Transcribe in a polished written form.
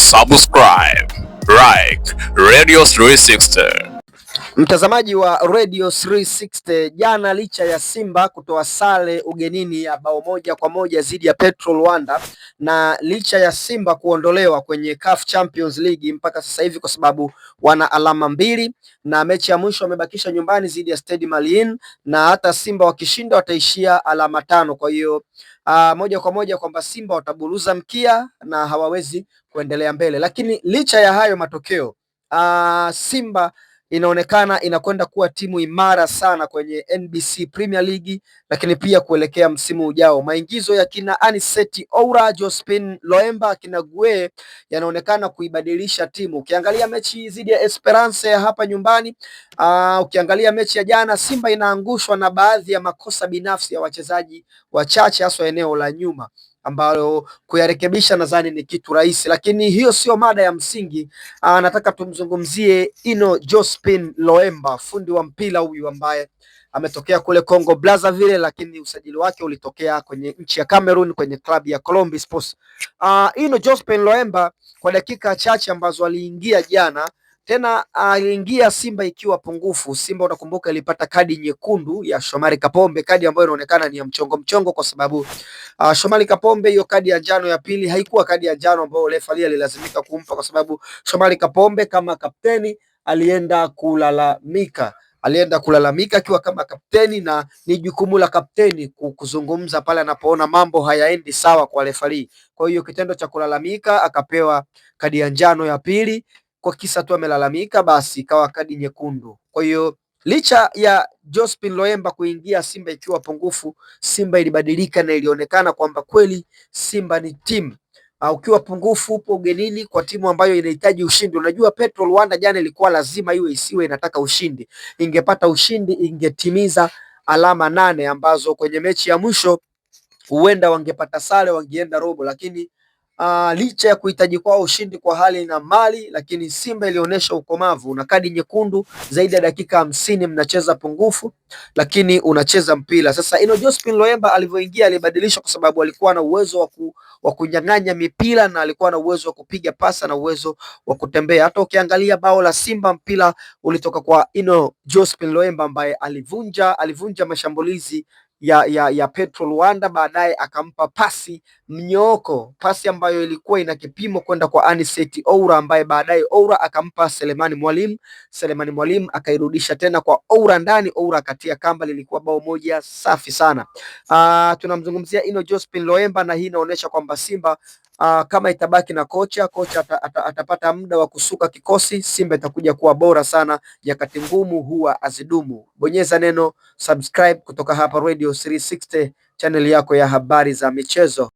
subscribe, like Radio 360. Mtazamaji wa Radio 360, jana licha ya Simba kutoa sare ugenini ya bao 1-1 dhidi ya Petro Luanda na licha ya Simba kuondolewa kwenye CAF Champions League mpaka sasa hivi kwa sababu wana alama 2 na mechi ya mwisho wamebakisha nyumbani dhidi ya Stade Malien, na hata Simba wakishinda wataishia alama 5. Kwa hiyo moja kwa moja kwamba Simba wataburuza mkia na hawawezi kuendelea mbele, lakini licha ya hayo matokeo Simba inaonekana inakwenda kuwa timu imara sana kwenye NBC Premier League, lakini pia kuelekea msimu ujao. Maingizo ya kina Anicet Oura, Jospin Loemba, kina Gue yanaonekana kuibadilisha timu. Ukiangalia mechi dhidi ya Esperance hapa nyumbani, ukiangalia mechi ya jana, Simba inaangushwa na baadhi ya makosa binafsi ya wachezaji wachache, hasa eneo la nyuma ambalo kuyarekebisha nadhani ni kitu rahisi, lakini hiyo sio mada ya msingi. Nataka tumzungumzie Jospin Loemba, fundi wa mpira huyu ambaye ametokea kule Congo Brazzaville, lakini usajili wake ulitokea kwenye nchi ya Cameroon kwenye klabu ya Colombi Sports. Jospin Loemba kwa dakika chache ambazo aliingia jana, tena aliingia Simba ikiwa pungufu. Simba unakumbuka ilipata kadi nyekundu ya Shomari Kapombe, kadi ambayo inaonekana ni ya mchongo kwa sababu Shomari Kapombe hiyo kadi ya njano ya pili haikuwa kadi ya njano ambayo refa alilazimika kumpa, kwa sababu Shomari Kapombe kama kapteni alienda kulalamika akiwa kama kapteni, na ni jukumu la kapteni kuzungumza pale anapoona mambo hayaendi sawa kwa refa. Kwa hiyo kitendo cha kulalamika akapewa kadi ya njano ya pili, kwa kisa tu amelalamika, basi ikawa kadi nyekundu. Kwa hiyo licha ya Jospin Loemba kuingia Simba ikiwa pungufu, Simba ilibadilika na ilionekana kwamba kweli Simba ni timu. Ukiwa pungufu upo ugenini kwa timu ambayo inahitaji ushindi. Unajua Petro Luanda jana ilikuwa lazima isiwe inataka ushindi. Ingepata ushindi ingetimiza alama 8 ambazo kwenye mechi ya mwisho huenda wangepata sare, wangeenda robo, lakini licha ya kuhitaji kwao ushindi kwa hali na mali, lakini Simba ilionyesha ukomavu na kadi nyekundu zaidi ya dakika 50. Mnacheza pungufu lakini unacheza mpira. Sasa Jospin Loemba alivyoingia alibadilisha kwa sababu alikuwa na uwezo wa kunyang'anya mipira na alikuwa na uwezo wa kupiga pasa na uwezo wa kutembea. Hata ukiangalia bao la Simba, mpira ulitoka kwa Jospin Loemba ambaye alivunja mashambulizi ya Petro Luanda, baadaye akampa pasi mnyooko, pasi ambayo ilikuwa ina kipimo kwenda kwa Anicet Oura, ambaye baadaye Oura akampa Selemani Mwalimu akairudisha tena kwa Oura ndani, Oura akatia kamba, lilikuwa bao moja safi sana. Tunamzungumzia Jospin Loemba, na hii inaonyesha kwamba Simba kama itabaki na kocha atapata muda wa kusuka kikosi, Simba itakuja kuwa bora sana. Nyakati ngumu huwa azidumu. Bonyeza neno subscribe kutoka hapa Radio 360, channel yako ya habari za michezo.